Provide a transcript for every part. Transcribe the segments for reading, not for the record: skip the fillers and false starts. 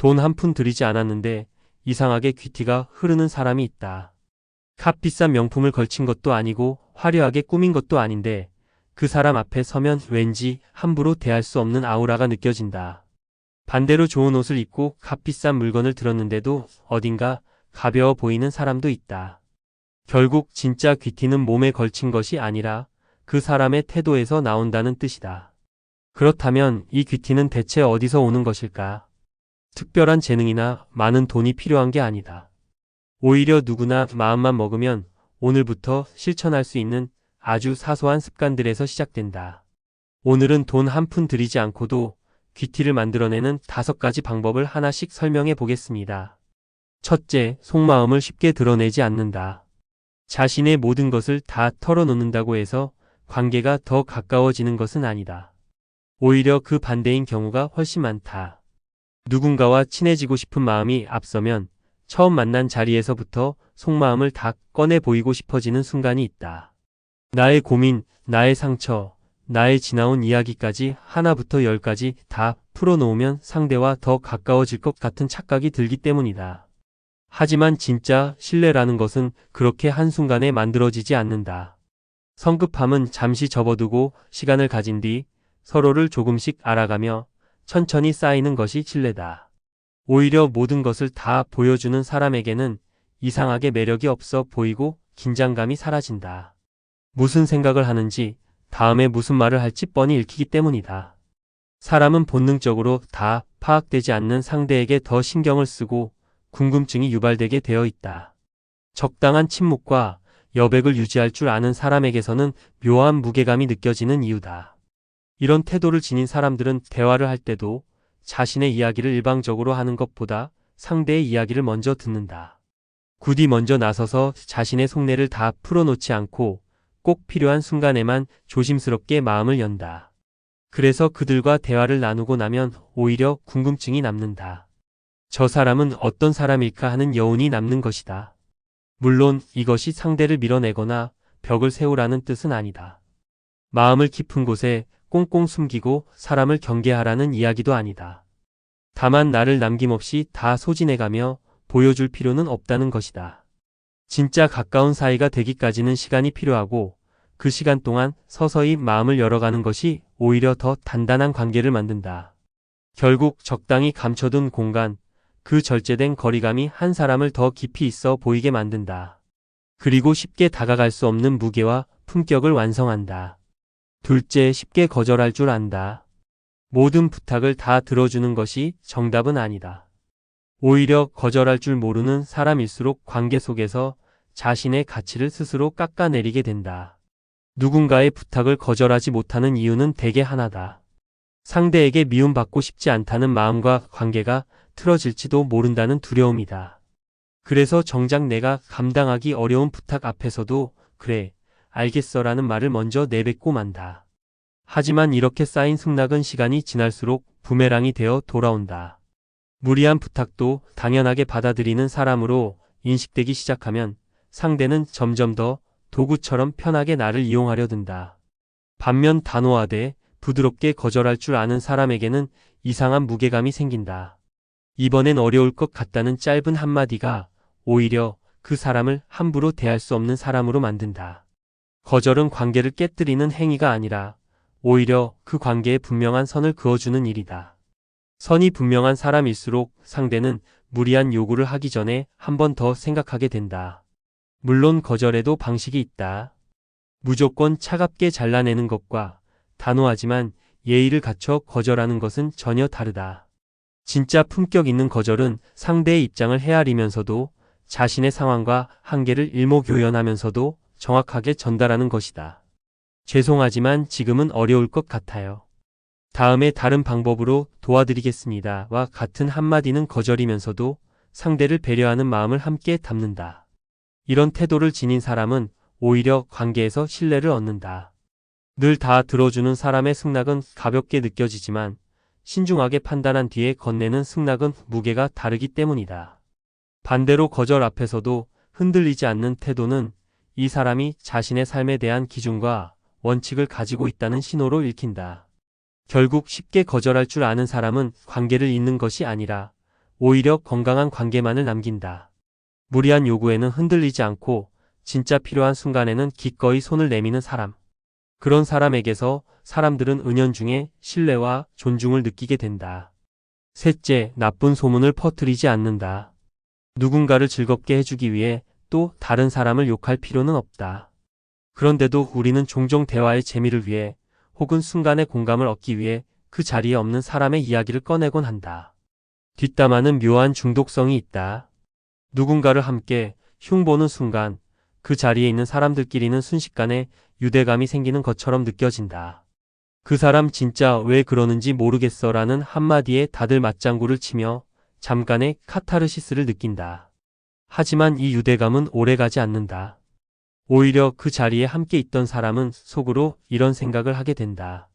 돈 한 푼 들이지 않았는데 이상하게 귀티가 흐르는 사람이 있다. 값비싼 명품을 걸친 것도 아니고 화려하게 꾸민 것도 아닌데 그 사람 앞에 서면 왠지 함부로 대할 수 없는 아우라가 느껴진다. 반대로 좋은 옷을 입고 값비싼 물건을 들었는데도 어딘가 가벼워 보이는 사람도 있다. 결국 진짜 귀티는 몸에 걸친 것이 아니라 그 사람의 태도에서 나온다는 뜻이다. 그렇다면 이 귀티는 대체 어디서 오는 것일까? 특별한 재능이나 많은 돈이 필요한 게 아니다. 오히려 누구나 마음만 먹으면 오늘부터 실천할 수 있는 아주 사소한 습관들에서 시작된다. 오늘은 돈 한 푼 들이지 않고도 귀티를 만들어내는 5가지 방법을 하나씩 설명해 보겠습니다. 첫째, 속마음을 쉽게 드러내지 않는다. 자신의 모든 것을 다 털어놓는다고 해서 관계가 더 가까워지는 것은 아니다. 오히려 그 반대인 경우가 훨씬 많다. 누군가와 친해지고 싶은 마음이 앞서면 처음 만난 자리에서부터 속마음을 다 꺼내 보이고 싶어지는 순간이 있다. 나의 고민, 나의 상처, 나의 지나온 이야기까지 하나부터 10까지 다 풀어놓으면 상대와 더 가까워질 것 같은 착각이 들기 때문이다. 하지만 진짜 신뢰라는 것은 그렇게 한순간에 만들어지지 않는다. 성급함은 잠시 접어두고 시간을 가진 뒤 서로를 조금씩 알아가며 천천히 쌓이는 것이 신뢰다. 오히려 모든 것을 다 보여주는 사람에게는 이상하게 매력이 없어 보이고 긴장감이 사라진다. 무슨 생각을 하는지, 다음에 무슨 말을 할지 뻔히 읽히기 때문이다. 사람은 본능적으로 다 파악되지 않는 상대에게 더 신경을 쓰고 궁금증이 유발되게 되어 있다. 적당한 침묵과 여백을 유지할 줄 아는 사람에게서는 묘한 무게감이 느껴지는 이유다. 이런 태도를 지닌 사람들은 대화를 할 때도 자신의 이야기를 일방적으로 하는 것보다 상대의 이야기를 먼저 듣는다. 굳이 먼저 나서서 자신의 속내를 다 풀어놓지 않고 꼭 필요한 순간에만 조심스럽게 마음을 연다. 그래서 그들과 대화를 나누고 나면 오히려 궁금증이 남는다. 저 사람은 어떤 사람일까 하는 여운이 남는 것이다. 물론 이것이 상대를 밀어내거나 벽을 세우라는 뜻은 아니다. 마음을 깊은 곳에 꽁꽁 숨기고 사람을 경계하라는 이야기도 아니다. 다만 나를 남김없이 다 소진해가며 보여줄 필요는 없다는 것이다. 진짜 가까운 사이가 되기까지는 시간이 필요하고 그 시간 동안 서서히 마음을 열어가는 것이 오히려 더 단단한 관계를 만든다. 결국 적당히 감춰둔 공간, 그 절제된 거리감이 한 사람을 더 깊이 있어 보이게 만든다. 그리고 쉽게 다가갈 수 없는 무게와 품격을 완성한다. 둘째, 쉽게 거절할 줄 안다. 모든 부탁을 다 들어주는 것이 정답은 아니다. 오히려 거절할 줄 모르는 사람일수록 관계 속에서 자신의 가치를 스스로 깎아내리게 된다. 누군가의 부탁을 거절하지 못하는 이유는 대개 하나다. 상대에게 미움받고 싶지 않다는 마음과 관계가 틀어질지도 모른다는 두려움이다. 그래서 정작 내가 감당하기 어려운 부탁 앞에서도 그래, 알겠어라는 말을 먼저 내뱉고 만다. 하지만 이렇게 쌓인 승낙은 시간이 지날수록 부메랑이 되어 돌아온다. 무리한 부탁도 당연하게 받아들이는 사람으로 인식되기 시작하면 상대는 점점 더 도구처럼 편하게 나를 이용하려 든다. 반면 단호하되 부드럽게 거절할 줄 아는 사람에게는 이상한 무게감이 생긴다. 이번엔 어려울 것 같다는 짧은 한마디가 오히려 그 사람을 함부로 대할 수 없는 사람으로 만든다. 거절은 관계를 깨뜨리는 행위가 아니라 오히려 그 관계에 분명한 선을 그어주는 일이다. 선이 분명한 사람일수록 상대는 무리한 요구를 하기 전에 한 번 더 생각하게 된다. 물론 거절에도 방식이 있다. 무조건 차갑게 잘라내는 것과 단호하지만 예의를 갖춰 거절하는 것은 전혀 다르다. 진짜 품격 있는 거절은 상대의 입장을 헤아리면서도 자신의 상황과 한계를 일목요연하면서도 정확하게 전달하는 것이다. 죄송하지만 지금은 어려울 것 같아요. 다음에 다른 방법으로 도와드리겠습니다와 같은 한마디는 거절이면서도 상대를 배려하는 마음을 함께 담는다. 이런 태도를 지닌 사람은 오히려 관계에서 신뢰를 얻는다. 늘 다 들어주는 사람의 승낙은 가볍게 느껴지지만 신중하게 판단한 뒤에 건네는 승낙은 무게가 다르기 때문이다. 반대로 거절 앞에서도 흔들리지 않는 태도는 이 사람이 자신의 삶에 대한 기준과 원칙을 가지고 있다는 신호로 읽힌다. 결국 쉽게 거절할 줄 아는 사람은 관계를 잇는 것이 아니라 오히려 건강한 관계만을 남긴다. 무리한 요구에는 흔들리지 않고 진짜 필요한 순간에는 기꺼이 손을 내미는 사람. 그런 사람에게서 사람들은 은연중에 신뢰와 존중을 느끼게 된다. 셋째, 나쁜 소문을 퍼뜨리지 않는다. 누군가를 즐겁게 해주기 위해 또 다른 사람을 욕할 필요는 없다. 그런데도 우리는 종종 대화의 재미를 위해 혹은 순간의 공감을 얻기 위해 그 자리에 없는 사람의 이야기를 꺼내곤 한다. 뒷담화는 묘한 중독성이 있다. 누군가를 함께 흉보는 순간 그 자리에 있는 사람들끼리는 순식간에 유대감이 생기는 것처럼 느껴진다. 그 사람 진짜 왜 그러는지 모르겠어 라는 한마디에 다들 맞장구를 치며 잠깐의 카타르시스를 느낀다. 하지만 이 유대감은 오래가지 않는다. 오히려 그 자리에 함께 있던 사람은 속으로 이런 생각을 하게 된다.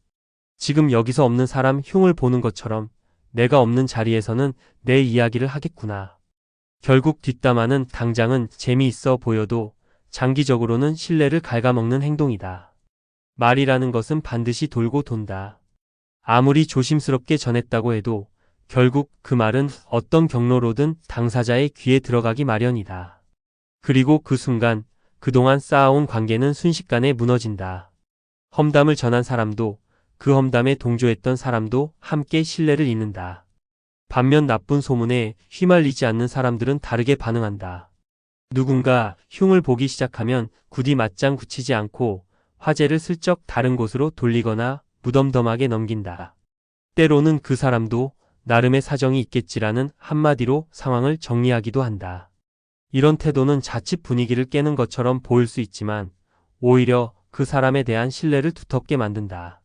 지금 여기서 없는 사람 흉을 보는 것처럼 내가 없는 자리에서는 내 이야기를 하겠구나. 결국 뒷담화는 당장은 재미있어 보여도 장기적으로는 신뢰를 갉아먹는 행동이다. 말이라는 것은 반드시 돌고 돈다. 아무리 조심스럽게 전했다고 해도 결국 그 말은 어떤 경로로든 당사자의 귀에 들어가기 마련이다. 그리고 그 순간 그동안 쌓아온 관계는 순식간에 무너진다. 험담을 전한 사람도 그 험담에 동조했던 사람도 함께 신뢰를 잃는다. 반면 나쁜 소문에 휘말리지 않는 사람들은 다르게 반응한다. 누군가 흉을 보기 시작하면 굳이 맞장 굳히지 않고 화제를 슬쩍 다른 곳으로 돌리거나 무덤덤하게 넘긴다. 때로는 그 사람도 나름의 사정이 있겠지라는 한마디로 상황을 정리하기도 한다. 이런 태도는 자칫 분위기를 깨는 것처럼 보일 수 있지만 오히려 그 사람에 대한 신뢰를 두텁게 만든다.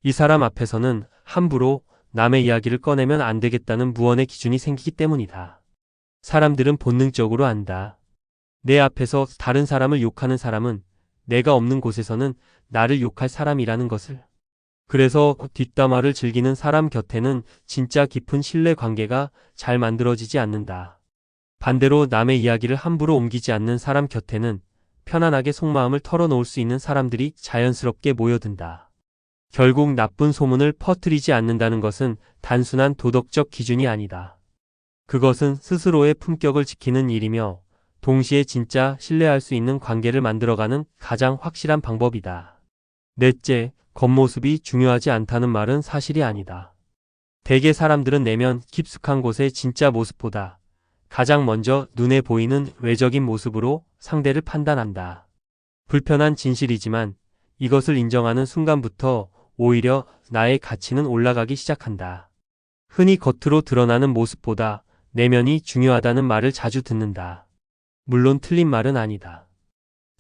이 사람 앞에서는 함부로 남의 이야기를 꺼내면 안 되겠다는 무언의 기준이 생기기 때문이다. 사람들은 본능적으로 안다. 내 앞에서 다른 사람을 욕하는 사람은 내가 없는 곳에서는 나를 욕할 사람이라는 것을. 그래서 뒷담화를 즐기는 사람 곁에는 진짜 깊은 신뢰 관계가 잘 만들어지지 않는다. 반대로 남의 이야기를 함부로 옮기지 않는 사람 곁에는 편안하게 속마음을 털어놓을 수 있는 사람들이 자연스럽게 모여든다. 결국 나쁜 소문을 퍼뜨리지 않는다는 것은 단순한 도덕적 기준이 아니다. 그것은 스스로의 품격을 지키는 일이며 동시에 진짜 신뢰할 수 있는 관계를 만들어가는 가장 확실한 방법이다. 넷째, 겉모습이 중요하지 않다는 말은 사실이 아니다. 대개 사람들은 내면 깊숙한 곳의 진짜 모습보다 가장 먼저 눈에 보이는 외적인 모습으로 상대를 판단한다. 불편한 진실이지만 이것을 인정하는 순간부터 오히려 나의 가치는 올라가기 시작한다. 흔히 겉으로 드러나는 모습보다 내면이 중요하다는 말을 자주 듣는다. 물론 틀린 말은 아니다.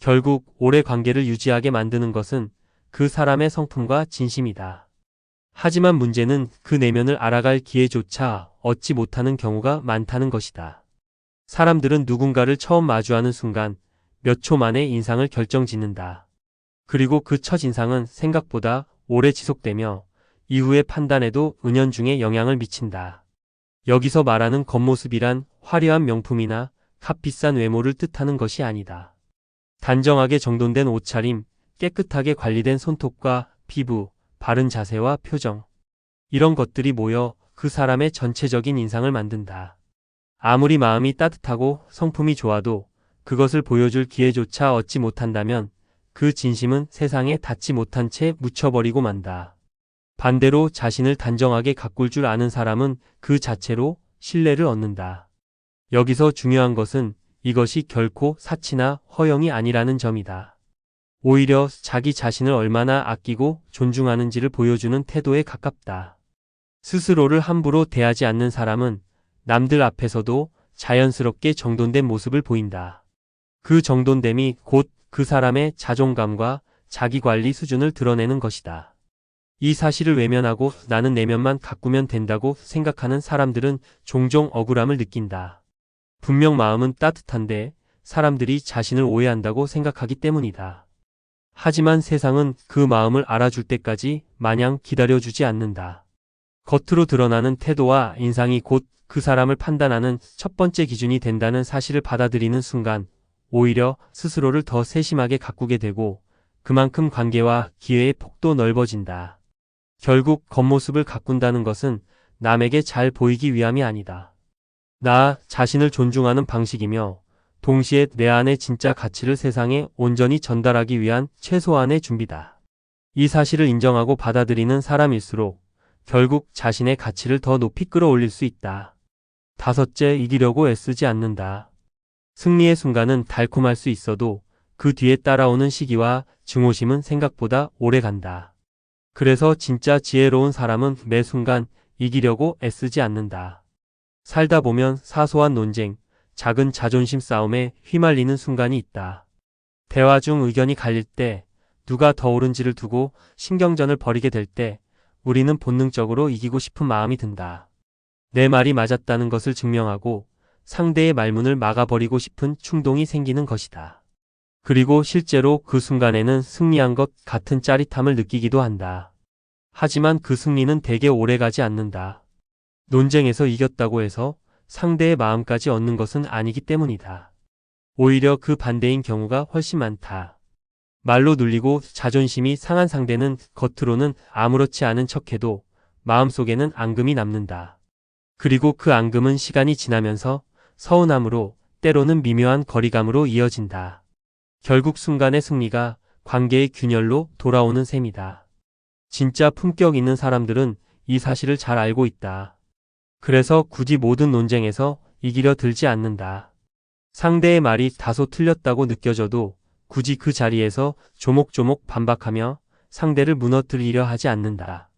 결국 오래 관계를 유지하게 만드는 것은 그 사람의 성품과 진심이다. 하지만 문제는 그 내면을 알아갈 기회조차 얻지 못하는 경우가 많다는 것이다. 사람들은 누군가를 처음 마주하는 순간 몇 초 만에 인상을 결정짓는다. 그리고 그 첫인상은 생각보다 오래 지속되며 이후의 판단에도 은연중에 영향을 미친다. 여기서 말하는 겉모습이란 화려한 명품이나 값비싼 외모를 뜻하는 것이 아니다. 단정하게 정돈된 옷차림, 깨끗하게 관리된 손톱과 피부, 바른 자세와 표정. 이런 것들이 모여 그 사람의 전체적인 인상을 만든다. 아무리 마음이 따뜻하고 성품이 좋아도 그것을 보여줄 기회조차 얻지 못한다면 그 진심은 세상에 닿지 못한 채 묻혀버리고 만다. 반대로 자신을 단정하게 가꿀 줄 아는 사람은 그 자체로 신뢰를 얻는다. 여기서 중요한 것은 이것이 결코 사치나 허영이 아니라는 점이다. 오히려 자기 자신을 얼마나 아끼고 존중하는지를 보여주는 태도에 가깝다. 스스로를 함부로 대하지 않는 사람은 남들 앞에서도 자연스럽게 정돈된 모습을 보인다. 그 정돈됨이 곧 그 사람의 자존감과 자기관리 수준을 드러내는 것이다. 이 사실을 외면하고 나는 내면만 가꾸면 된다고 생각하는 사람들은 종종 억울함을 느낀다. 분명 마음은 따뜻한데 사람들이 자신을 오해한다고 생각하기 때문이다. 하지만 세상은 그 마음을 알아줄 때까지 마냥 기다려주지 않는다. 겉으로 드러나는 태도와 인상이 곧 그 사람을 판단하는 첫 번째 기준이 된다는 사실을 받아들이는 순간 오히려 스스로를 더 세심하게 가꾸게 되고 그만큼 관계와 기회의 폭도 넓어진다. 결국 겉모습을 가꾼다는 것은 남에게 잘 보이기 위함이 아니다. 나 자신을 존중하는 방식이며 동시에 내 안의 진짜 가치를 세상에 온전히 전달하기 위한 최소한의 준비다. 이 사실을 인정하고 받아들이는 사람일수록 결국 자신의 가치를 더 높이 끌어올릴 수 있다. 다섯째, 이기려고 애쓰지 않는다. 승리의 순간은 달콤할 수 있어도 그 뒤에 따라오는 시기와 증오심은 생각보다 오래 간다. 그래서 진짜 지혜로운 사람은 매 순간 이기려고 애쓰지 않는다. 살다 보면 사소한 논쟁, 작은 자존심 싸움에 휘말리는 순간이 있다. 대화 중 의견이 갈릴 때, 누가 더 옳은지를 두고 신경전을 벌이게 될 때, 우리는 본능적으로 이기고 싶은 마음이 든다. 내 말이 맞았다는 것을 증명하고 상대의 말문을 막아버리고 싶은 충동이 생기는 것이다. 그리고 실제로 그 순간에는 승리한 것 같은 짜릿함을 느끼기도 한다. 하지만 그 승리는 대개 오래가지 않는다. 논쟁에서 이겼다고 해서 상대의 마음까지 얻는 것은 아니기 때문이다. 오히려 그 반대인 경우가 훨씬 많다. 말로 눌리고 자존심이 상한 상대는 겉으로는 아무렇지 않은 척해도 마음속에는 앙금이 남는다. 그리고 그 앙금은 시간이 지나면서 서운함으로, 때로는 미묘한 거리감으로 이어진다. 결국 순간의 승리가 관계의 균열로 돌아오는 셈이다. 진짜 품격 있는 사람들은 이 사실을 잘 알고 있다. 그래서 굳이 모든 논쟁에서 이기려 들지 않는다. 상대의 말이 다소 틀렸다고 느껴져도 굳이 그 자리에서 조목조목 반박하며 상대를 무너뜨리려 하지 않는다.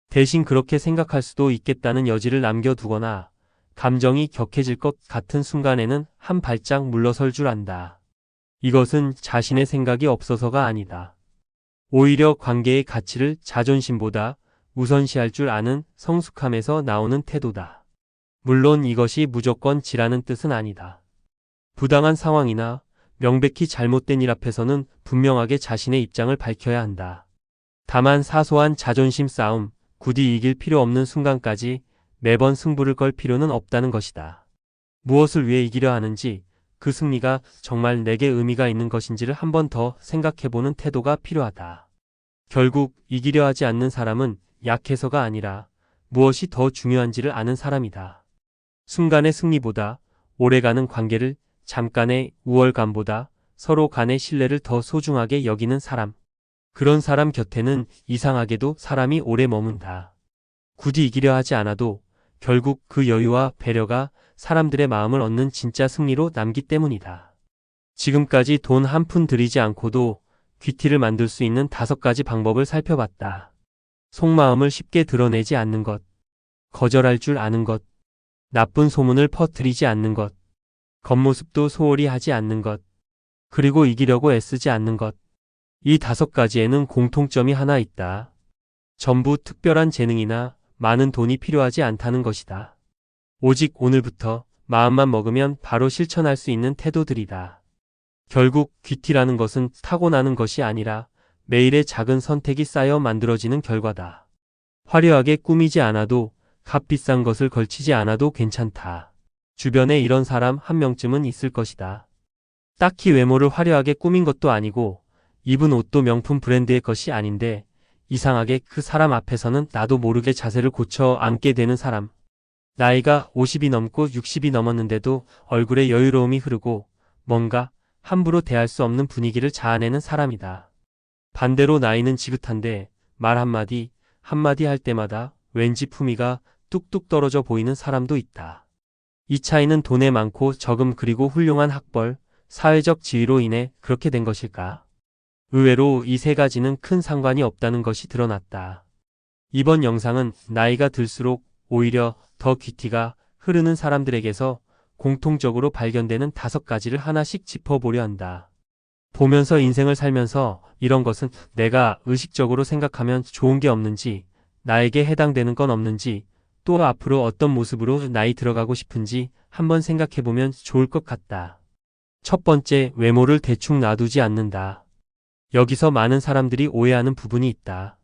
대신 그렇게 생각할 수도 있겠다는 여지를 남겨두거나 감정이 격해질 것 같은 순간에는 한 발짝 물러설 줄 안다. 이것은 자신의 생각이 없어서가 아니다. 오히려 관계의 가치를 자존심보다 우선시할 줄 아는 성숙함에서 나오는 태도다. 물론 이것이 무조건 지라는 뜻은 아니다. 부당한 상황이나 명백히 잘못된 일 앞에서는 분명하게 자신의 입장을 밝혀야 한다. 다만 사소한 자존심 싸움, 굳이 이길 필요 없는 순간까지 매번 승부를 걸 필요는 없다는 것이다. 무엇을 위해 이기려 하는지, 그 승리가 정말 내게 의미가 있는 것인지를 한 번 더 생각해보는 태도가 필요하다. 결국 이기려 하지 않는 사람은 약해서가 아니라 무엇이 더 중요한지를 아는 사람이다. 순간의 승리보다 오래가는 관계를, 잠깐의 우월감보다 서로 간의 신뢰를 더 소중하게 여기는 사람. 그런 사람 곁에는 이상하게도 사람이 오래 머문다. 굳이 이기려 하지 않아도 결국 그 여유와 배려가 사람들의 마음을 얻는 진짜 승리로 남기 때문이다. 지금까지 돈 한 푼 들이지 않고도 귀티를 만들 수 있는 5가지 방법을 살펴봤다. 속마음을 쉽게 드러내지 않는 것, 거절할 줄 아는 것, 나쁜 소문을 퍼뜨리지 않는 것, 겉모습도 소홀히 하지 않는 것, 그리고 이기려고 애쓰지 않는 것. 이 5가지에는 공통점이 하나 있다. 전부 특별한 재능이나 많은 돈이 필요하지 않다는 것이다. 오직 오늘부터 마음만 먹으면 바로 실천할 수 있는 태도들이다. 결국 귀티라는 것은 타고나는 것이 아니라 매일의 작은 선택이 쌓여 만들어지는 결과다. 화려하게 꾸미지 않아도, 값비싼 것을 걸치지 않아도 괜찮다. 주변에 이런 사람 한 명쯤은 있을 것이다. 딱히 외모를 화려하게 꾸민 것도 아니고 입은 옷도 명품 브랜드의 것이 아닌데 이상하게 그 사람 앞에서는 나도 모르게 자세를 고쳐 앉게 되는 사람. 나이가 50이 넘고 60이 넘었는데도 얼굴에 여유로움이 흐르고 뭔가 함부로 대할 수 없는 분위기를 자아내는 사람이다. 반대로 나이는 지긋한데 말 한마디 한마디 할 때마다 왠지 품위가 뚝뚝 떨어져 보이는 사람도 있다. 이 차이는 돈에 많고 적음 그리고 훌륭한 학벌, 사회적 지위로 인해 그렇게 된 것일까? 의외로 이 3가지는 큰 상관이 없다는 것이 드러났다. 이번 영상은 나이가 들수록 오히려 더 귀티가 흐르는 사람들에게서 공통적으로 발견되는 5가지를 하나씩 짚어보려 한다. 보면서 인생을 살면서 이런 것은 내가 의식적으로 생각하면 좋은 게 없는지, 나에게 해당되는 건 없는지, 또 앞으로 어떤 모습으로 나이 들어가고 싶은지 한번 생각해보면 좋을 것 같다. 첫 번째, 외모를 대충 놔두지 않는다. 여기서 많은 사람들이 오해하는 부분이 있다.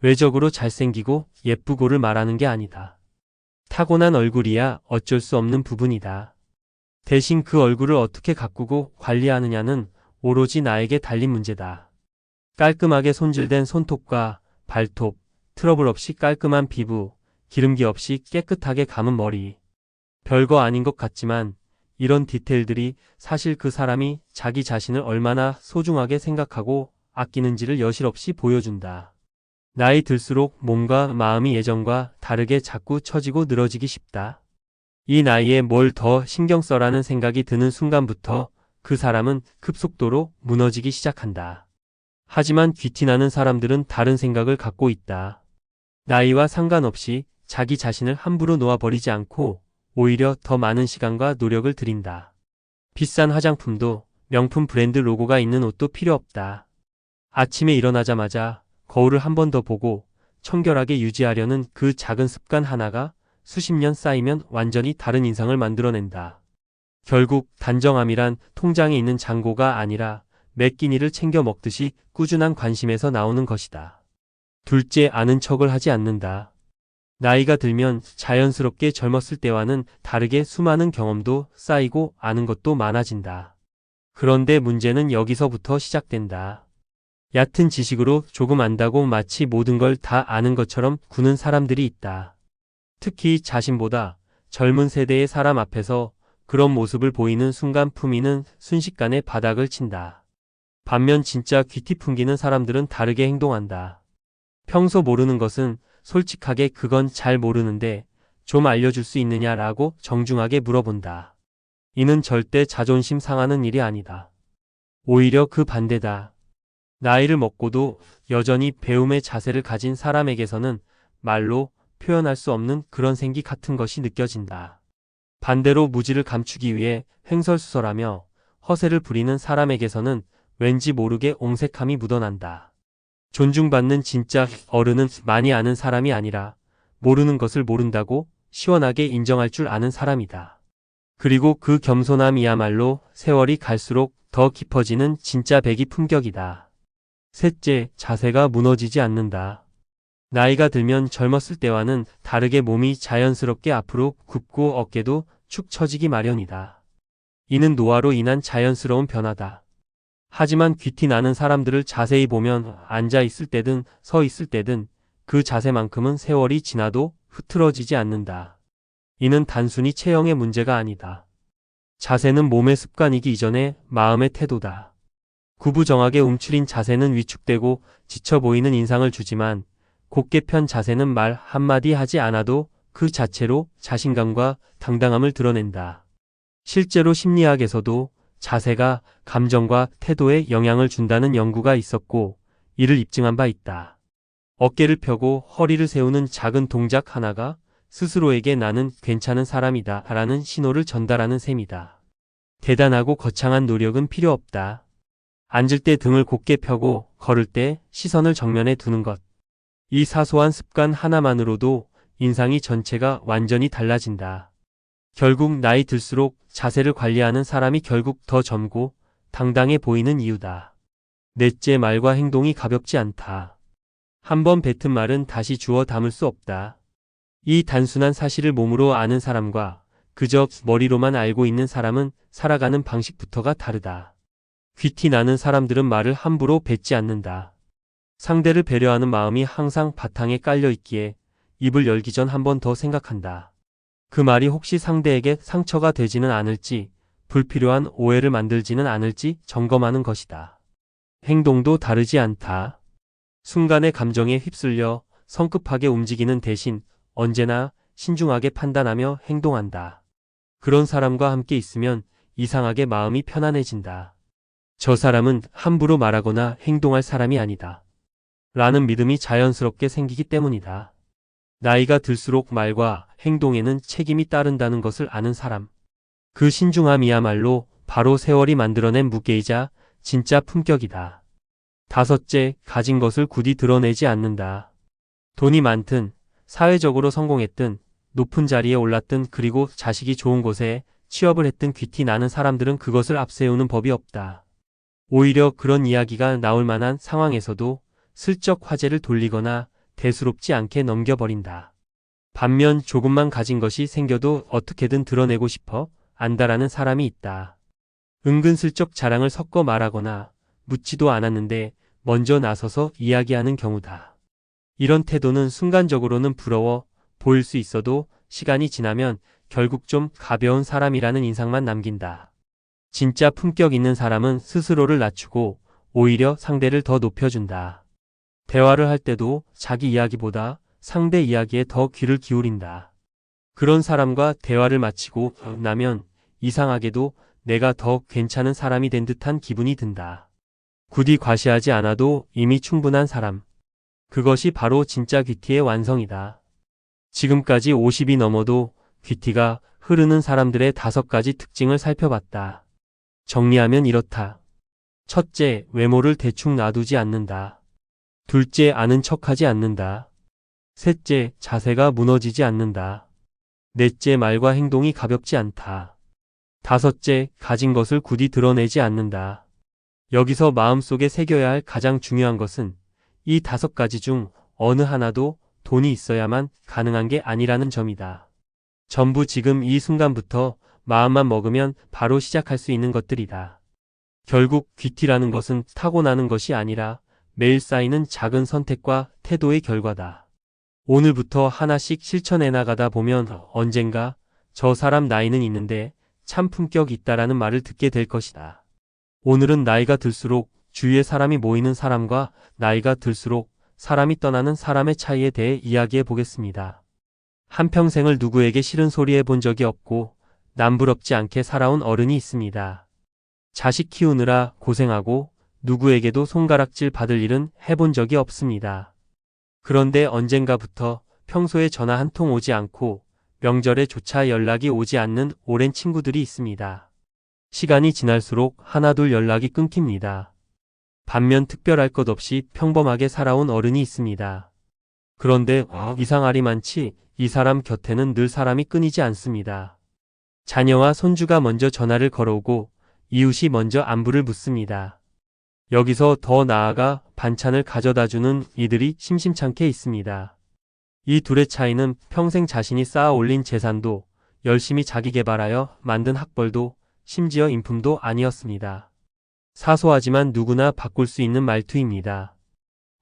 외적으로 잘생기고 예쁘고를 말하는 게 아니다. 타고난 얼굴이야 어쩔 수 없는 부분이다. 대신 그 얼굴을 어떻게 가꾸고 관리하느냐는 오로지 나에게 달린 문제다. 깔끔하게 손질된 손톱과 발톱, 트러블 없이 깔끔한 피부, 기름기 없이 깨끗하게 감은 머리. 별거 아닌 것 같지만 이런 디테일들이 사실 그 사람이 자기 자신을 얼마나 소중하게 생각하고 아끼는지를 여실없이 보여준다. 나이 들수록 몸과 마음이 예전과 다르게 자꾸 처지고 늘어지기 쉽다. 이 나이에 뭘 더 신경 써라는 생각이 드는 순간부터 그 사람은 급속도로 무너지기 시작한다. 하지만 귀티나는 사람들은 다른 생각을 갖고 있다. 나이와 상관없이 자기 자신을 함부로 놓아버리지 않고 오히려 더 많은 시간과 노력을 들인다. 비싼 화장품도 명품 브랜드 로고가 있는 옷도 필요 없다. 아침에 일어나자마자 거울을 한 번 더 보고 청결하게 유지하려는 그 작은 습관 하나가 수십 년 쌓이면 완전히 다른 인상을 만들어낸다. 결국 단정함이란 통장에 있는 잔고가 아니라 매 끼니를 챙겨 먹듯이 꾸준한 관심에서 나오는 것이다. 둘째, 아는 척을 하지 않는다. 나이가 들면 자연스럽게 젊었을 때와는 다르게 수많은 경험도 쌓이고 아는 것도 많아진다. 그런데 문제는 여기서부터 시작된다. 얕은 지식으로 조금 안다고 마치 모든 걸 다 아는 것처럼 구는 사람들이 있다. 특히 자신보다 젊은 세대의 사람 앞에서 그런 모습을 보이는 순간 품위는 순식간에 바닥을 친다. 반면 진짜 귀티 풍기는 사람들은 다르게 행동한다. 평소 모르는 것은 솔직하게 그건 잘 모르는데 좀 알려줄 수 있느냐라고 정중하게 물어본다. 이는 절대 자존심 상하는 일이 아니다. 오히려 그 반대다. 나이를 먹고도 여전히 배움의 자세를 가진 사람에게서는 말로 표현할 수 없는 그런 생기 같은 것이 느껴진다. 반대로 무지를 감추기 위해 횡설수설하며 허세를 부리는 사람에게서는 왠지 모르게 옹색함이 묻어난다. 존중받는 진짜 어른은 많이 아는 사람이 아니라 모르는 것을 모른다고 시원하게 인정할 줄 아는 사람이다. 그리고 그 겸손함이야말로 세월이 갈수록 더 깊어지는 진짜 배기 품격이다. 셋째, 자세가 무너지지 않는다. 나이가 들면 젊었을 때와는 다르게 몸이 자연스럽게 앞으로 굽고 어깨도 축 처지기 마련이다. 이는 노화로 인한 자연스러운 변화다. 하지만 귀티 나는 사람들을 자세히 보면 앉아 있을 때든 서 있을 때든 그 자세만큼은 세월이 지나도 흐트러지지 않는다. 이는 단순히 체형의 문제가 아니다. 자세는 몸의 습관이기 이전에 마음의 태도다. 구부정하게 움츠린 자세는 위축되고 지쳐 보이는 인상을 주지만 곧게 편 자세는 말 한마디 하지 않아도 그 자체로 자신감과 당당함을 드러낸다. 실제로 심리학에서도 자세가 감정과 태도에 영향을 준다는 연구가 있었고 이를 입증한 바 있다. 어깨를 펴고 허리를 세우는 작은 동작 하나가 스스로에게 나는 괜찮은 사람이다 라는 신호를 전달하는 셈이다. 대단하고 거창한 노력은 필요 없다. 앉을 때 등을 곧게 펴고 걸을 때 시선을 정면에 두는 것. 이 사소한 습관 하나만으로도 인상이 전체가 완전히 달라진다. 결국 나이 들수록 자세를 관리하는 사람이 결국 더 젊고 당당해 보이는 이유다. 넷째, 말과 행동이 가볍지 않다. 한번 뱉은 말은 다시 주워 담을 수 없다. 이 단순한 사실을 몸으로 아는 사람과 그저 머리로만 알고 있는 사람은 살아가는 방식부터가 다르다. 귀티 나는 사람들은 말을 함부로 뱉지 않는다. 상대를 배려하는 마음이 항상 바탕에 깔려 있기에 입을 열기 전 한 번 더 생각한다. 그 말이 혹시 상대에게 상처가 되지는 않을지, 불필요한 오해를 만들지는 않을지 점검하는 것이다. 행동도 다르지 않다. 순간의 감정에 휩쓸려 성급하게 움직이는 대신 언제나 신중하게 판단하며 행동한다. 그런 사람과 함께 있으면 이상하게 마음이 편안해진다. 저 사람은 함부로 말하거나 행동할 사람이 아니다. 라는 믿음이 자연스럽게 생기기 때문이다. 나이가 들수록 말과 행동에는 책임이 따른다는 것을 아는 사람. 그 신중함이야말로 바로 세월이 만들어낸 무게이자 진짜 품격이다. 다섯째, 가진 것을 굳이 드러내지 않는다. 돈이 많든, 사회적으로 성공했든, 높은 자리에 올랐든 그리고 자식이 좋은 곳에 취업을 했든 귀티 나는 사람들은 그것을 앞세우는 법이 없다. 오히려 그런 이야기가 나올 만한 상황에서도 슬쩍 화제를 돌리거나 대수롭지 않게 넘겨버린다. 반면 조금만 가진 것이 생겨도 어떻게든 드러내고 싶어 안다라는 사람이 있다. 은근슬쩍 자랑을 섞어 말하거나 묻지도 않았는데 먼저 나서서 이야기하는 경우다. 이런 태도는 순간적으로는 부러워 보일 수 있어도 시간이 지나면 결국 좀 가벼운 사람이라는 인상만 남긴다. 진짜 품격 있는 사람은 스스로를 낮추고 오히려 상대를 더 높여준다. 대화를 할 때도 자기 이야기보다 상대 이야기에 더 귀를 기울인다. 그런 사람과 대화를 마치고 나면 이상하게도 내가 더 괜찮은 사람이 된 듯한 기분이 든다. 굳이 과시하지 않아도 이미 충분한 사람. 그것이 바로 진짜 귀티의 완성이다. 지금까지 50이 넘어도 귀티가 흐르는 사람들의 5가지 특징을 살펴봤다. 정리하면 이렇다. 첫째, 외모를 대충 놔두지 않는다. 둘째, 아는 척하지 않는다. 셋째, 자세가 무너지지 않는다. 넷째, 말과 행동이 가볍지 않다. 다섯째, 가진 것을 굳이 드러내지 않는다. 여기서 마음속에 새겨야 할 가장 중요한 것은 이 5가지 중 어느 하나도 돈이 있어야만 가능한 게 아니라는 점이다. 전부 지금 이 순간부터 마음만 먹으면 바로 시작할 수 있는 것들이다. 결국 귀티라는 것은 타고나는 것이 아니라 매일 쌓이는 작은 선택과 태도의 결과다. 오늘부터 하나씩 실천해 나가다 보면 언젠가 저 사람 나이는 있는데 참 품격 있다라는 말을 듣게 될 것이다. 오늘은 나이가 들수록 주위에 사람이 모이는 사람과 나이가 들수록 사람이 떠나는 사람의 차이에 대해 이야기해 보겠습니다. 한평생을 누구에게 싫은 소리 해본 적이 없고 남부럽지 않게 살아온 어른이 있습니다. 자식 키우느라 고생하고 누구에게도 손가락질 받을 일은 해본 적이 없습니다. 그런데 언젠가부터 평소에 전화 한 통 오지 않고 명절에조차 연락이 오지 않는 오랜 친구들이 있습니다. 시간이 지날수록 하나둘 연락이 끊깁니다. 반면 특별할 것 없이 평범하게 살아온 어른이 있습니다. 그런데 이상하리만치 이 사람 곁에는 늘 사람이 끊이지 않습니다. 자녀와 손주가 먼저 전화를 걸어오고 이웃이 먼저 안부를 묻습니다. 여기서 더 나아가 반찬을 가져다주는 이들이 심심찮게 있습니다. 이 둘의 차이는 평생 자신이 쌓아 올린 재산도 열심히 자기 개발하여 만든 학벌도 심지어 인품도 아니었습니다. 사소하지만 누구나 바꿀 수 있는 말투입니다.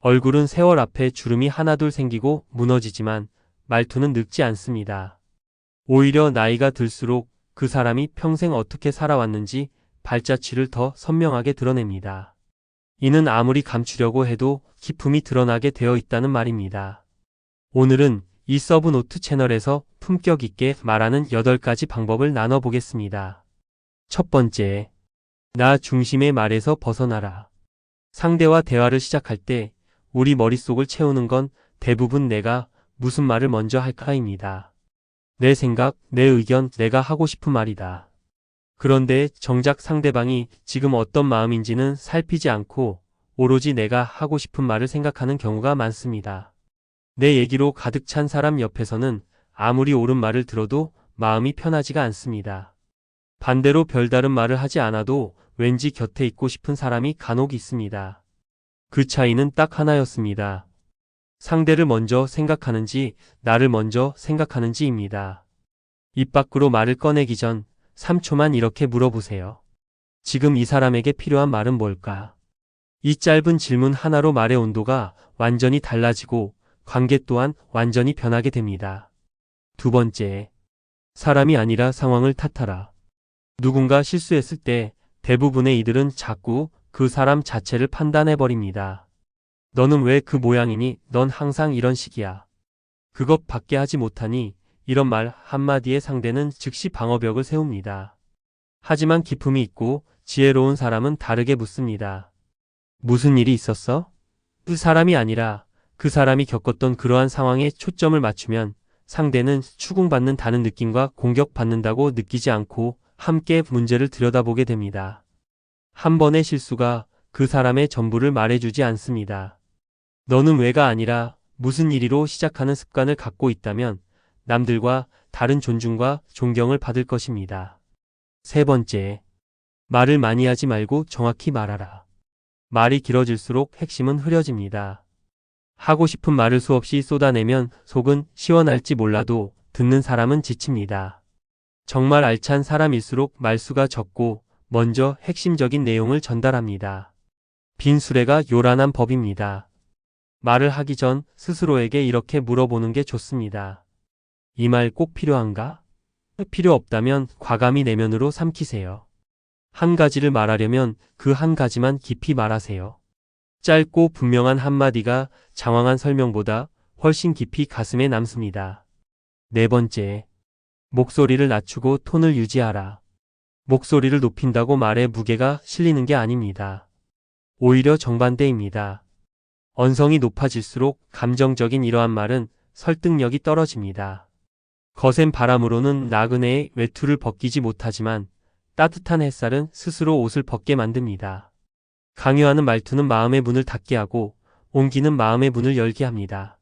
얼굴은 세월 앞에 주름이 하나둘 생기고 무너지지만 말투는 늙지 않습니다. 오히려 나이가 들수록 그 사람이 평생 어떻게 살아왔는지 발자취를 더 선명하게 드러냅니다. 이는 아무리 감추려고 해도 기품이 드러나게 되어 있다는 말입니다. 오늘은 이 서브노트 채널에서 품격 있게 말하는 8가지 방법을 나눠보겠습니다. 첫 번째, 나 중심의 말에서 벗어나라. 상대와 대화를 시작할 때 우리 머릿속을 채우는 건 대부분 내가 무슨 말을 먼저 할까입니다. 내 생각, 내 의견, 내가 하고 싶은 말이다. 그런데 정작 상대방이 지금 어떤 마음인지는 살피지 않고 오로지 내가 하고 싶은 말을 생각하는 경우가 많습니다. 내 얘기로 가득 찬 사람 옆에서는 아무리 옳은 말을 들어도 마음이 편하지가 않습니다. 반대로 별다른 말을 하지 않아도 왠지 곁에 있고 싶은 사람이 간혹 있습니다. 그 차이는 딱 하나였습니다. 상대를 먼저 생각하는지 나를 먼저 생각하는지입니다. 입 밖으로 말을 꺼내기 전 3초만 이렇게 물어보세요. 지금 이 사람에게 필요한 말은 뭘까? 이 짧은 질문 하나로 말의 온도가 완전히 달라지고 관계 또한 완전히 변하게 됩니다. 두 번째, 사람이 아니라 상황을 탓하라. 누군가 실수했을 때 대부분의 이들은 자꾸 그 사람 자체를 판단해버립니다. 너는 왜 그 모양이니? 넌 항상 이런 식이야. 그것밖에 하지 못하니? 이런 말 한마디에 상대는 즉시 방어벽을 세웁니다. 하지만 기품이 있고 지혜로운 사람은 다르게 묻습니다. 무슨 일이 있었어? 그 사람이 아니라 그 사람이 겪었던 그러한 상황에 초점을 맞추면 상대는 추궁받는다는 느낌과 공격받는다고 느끼지 않고 함께 문제를 들여다보게 됩니다. 한 번의 실수가 그 사람의 전부를 말해주지 않습니다. 너는 왜가 아니라 무슨 일이로 시작하는 습관을 갖고 있다면 남들과 다른 존중과 존경을 받을 것입니다. 세 번째, 말을 많이 하지 말고 정확히 말하라. 말이 길어질수록 핵심은 흐려집니다. 하고 싶은 말을 수없이 쏟아내면 속은 시원할지 몰라도 듣는 사람은 지칩니다. 정말 알찬 사람일수록 말수가 적고 먼저 핵심적인 내용을 전달합니다. 빈 수레가 요란한 법입니다. 말을 하기 전 스스로에게 이렇게 물어보는 게 좋습니다. 이 말 꼭 필요한가? 필요 없다면 과감히 내면으로 삼키세요. 한 가지를 말하려면 그 한 가지만 깊이 말하세요. 짧고 분명한 한마디가 장황한 설명보다 훨씬 깊이 가슴에 남습니다. 네 번째, 목소리를 낮추고 톤을 유지하라. 목소리를 높인다고 말에 무게가 실리는 게 아닙니다. 오히려 정반대입니다. 언성이 높아질수록 감정적인 이러한 말은 설득력이 떨어집니다. 거센 바람으로는 나그네의 외투를 벗기지 못하지만 따뜻한 햇살은 스스로 옷을 벗게 만듭니다. 강요하는 말투는 마음의 문을 닫게 하고 옮기는 마음의 문을 열게 합니다.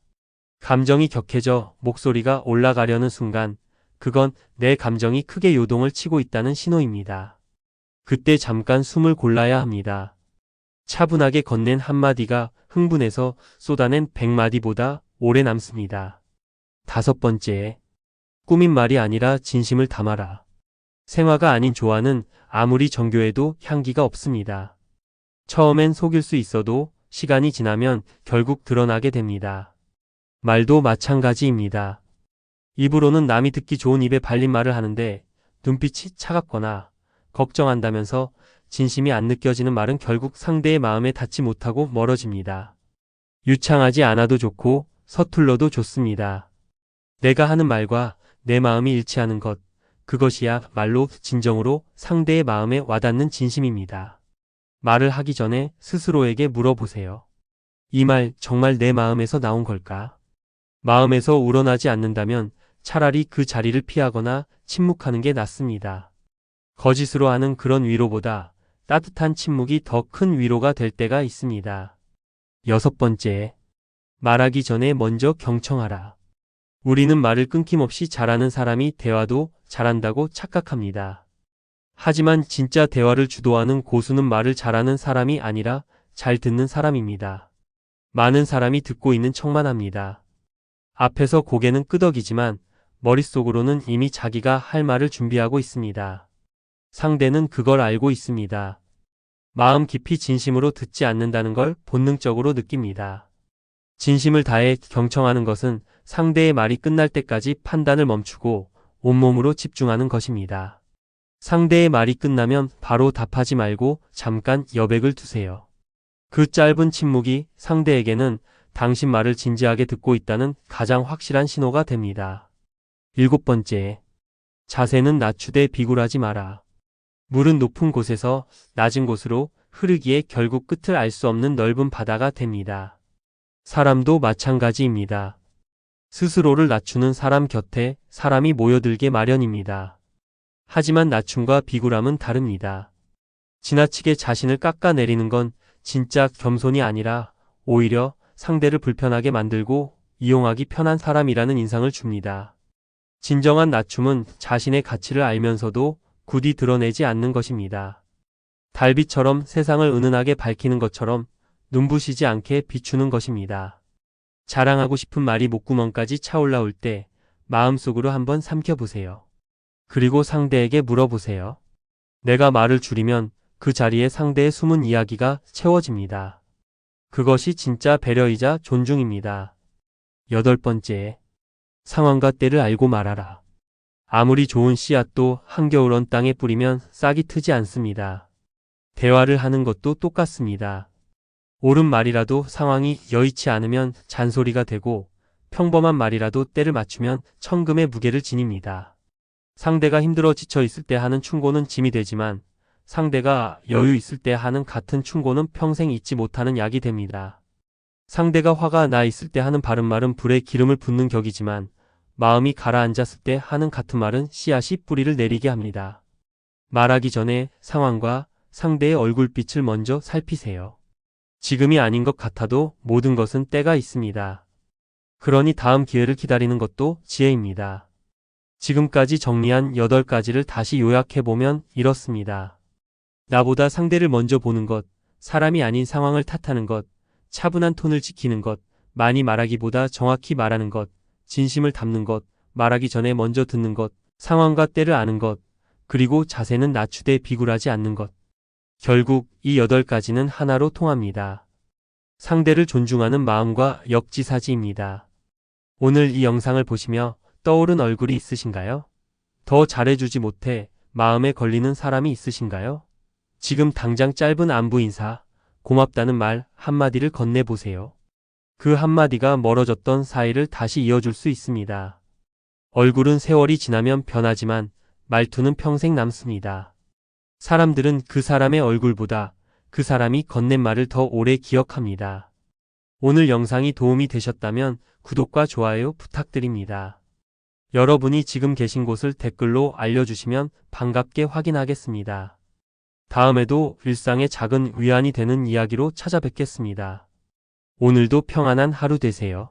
감정이 격해져 목소리가 올라가려는 순간 그건 내 감정이 크게 요동을 치고 있다는 신호입니다. 그때 잠깐 숨을 골라야 합니다. 차분하게 건넨 한마디가 흥분해서 쏟아낸 100마디보다 오래 남습니다. 다섯 번째, 꾸민 말이 아니라 진심을 담아라. 생화가 아닌 조화는 아무리 정교해도 향기가 없습니다. 처음엔 속일 수 있어도 시간이 지나면 결국 드러나게 됩니다. 말도 마찬가지입니다. 입으로는 남이 듣기 좋은 입에 발린 말을 하는데 눈빛이 차갑거나 걱정한다면서 진심이 안 느껴지는 말은 결국 상대의 마음에 닿지 못하고 멀어집니다. 유창하지 않아도 좋고 서툴러도 좋습니다. 내가 하는 말과 내 마음이 일치하는 것, 그것이야 말로 진정으로 상대의 마음에 와닿는 진심입니다. 말을 하기 전에 스스로에게 물어보세요. 이 말 정말 내 마음에서 나온 걸까? 마음에서 우러나지 않는다면 차라리 그 자리를 피하거나 침묵하는 게 낫습니다. 거짓으로 하는 그런 위로보다 따뜻한 침묵이 더 큰 위로가 될 때가 있습니다. 여섯 번째, 말하기 전에 먼저 경청하라. 우리는 말을 끊김없이 잘하는 사람이 대화도 잘한다고 착각합니다. 하지만 진짜 대화를 주도하는 고수는 말을 잘하는 사람이 아니라 잘 듣는 사람입니다. 많은 사람이 듣고 있는 척만 합니다. 앞에서 고개는 끄덕이지만 머릿속으로는 이미 자기가 할 말을 준비하고 있습니다. 상대는 그걸 알고 있습니다. 마음 깊이 진심으로 듣지 않는다는 걸 본능적으로 느낍니다. 진심을 다해 경청하는 것은 상대의 말이 끝날 때까지 판단을 멈추고 온몸으로 집중하는 것입니다. 상대의 말이 끝나면 바로 답하지 말고 잠깐 여백을 두세요. 그 짧은 침묵이 상대에게는 당신 말을 진지하게 듣고 있다는 가장 확실한 신호가 됩니다. 일곱 번째, 자세는 낮추되 비굴하지 마라. 물은 높은 곳에서 낮은 곳으로 흐르기에 결국 끝을 알 수 없는 넓은 바다가 됩니다. 사람도 마찬가지입니다. 스스로를 낮추는 사람 곁에 사람이 모여들게 마련입니다. 하지만 낮춤과 비굴함은 다릅니다. 지나치게 자신을 깎아내리는 건 진짜 겸손이 아니라 오히려 상대를 불편하게 만들고 이용하기 편한 사람이라는 인상을 줍니다. 진정한 낮춤은 자신의 가치를 알면서도 굳이 드러내지 않는 것입니다. 달빛처럼 세상을 은은하게 밝히는 것처럼 눈부시지 않게 비추는 것입니다. 자랑하고 싶은 말이 목구멍까지 차올라올 때 마음속으로 한번 삼켜보세요. 그리고 상대에게 물어보세요. 내가 말을 줄이면 그 자리에 상대의 숨은 이야기가 채워집니다. 그것이 진짜 배려이자 존중입니다. 여덟 번째, 상황과 때를 알고 말하라. 아무리 좋은 씨앗도 한겨울 언 땅에 뿌리면 싹이 트지 않습니다. 대화를 하는 것도 똑같습니다. 옳은 말이라도 상황이 여의치 않으면 잔소리가 되고 평범한 말이라도 때를 맞추면 천금의 무게를 지닙니다. 상대가 힘들어 지쳐 있을 때 하는 충고는 짐이 되지만 상대가 여유 있을 때 하는 같은 충고는 평생 잊지 못하는 약이 됩니다. 상대가 화가 나 있을 때 하는 바른 말은 불에 기름을 붓는 격이지만 마음이 가라앉았을 때 하는 같은 말은 씨앗이 뿌리를 내리게 합니다. 말하기 전에 상황과 상대의 얼굴빛을 먼저 살피세요. 지금이 아닌 것 같아도 모든 것은 때가 있습니다. 그러니 다음 기회를 기다리는 것도 지혜입니다. 지금까지 정리한 8가지를 다시 요약해보면 이렇습니다. 나보다 상대를 먼저 보는 것, 사람이 아닌 상황을 탓하는 것, 차분한 톤을 지키는 것, 많이 말하기보다 정확히 말하는 것, 진심을 담는 것, 말하기 전에 먼저 듣는 것, 상황과 때를 아는 것, 그리고 자세는 낮추되 비굴하지 않는 것. 결국 이 8가지는 하나로 통합니다. 상대를 존중하는 마음과 역지사지입니다. 오늘 이 영상을 보시며 떠오른 얼굴이 있으신가요? 더 잘해주지 못해 마음에 걸리는 사람이 있으신가요? 지금 당장 짧은 안부 인사, 고맙다는 말 한마디를 건네보세요. 그 한마디가 멀어졌던 사이를 다시 이어줄 수 있습니다. 얼굴은 세월이 지나면 변하지만 말투는 평생 남습니다. 사람들은 그 사람의 얼굴보다 그 사람이 건넨 말을 더 오래 기억합니다. 오늘 영상이 도움이 되셨다면 구독과 좋아요 부탁드립니다. 여러분이 지금 계신 곳을 댓글로 알려주시면 반갑게 확인하겠습니다. 다음에도 일상의 작은 위안이 되는 이야기로 찾아뵙겠습니다. 오늘도 평안한 하루 되세요.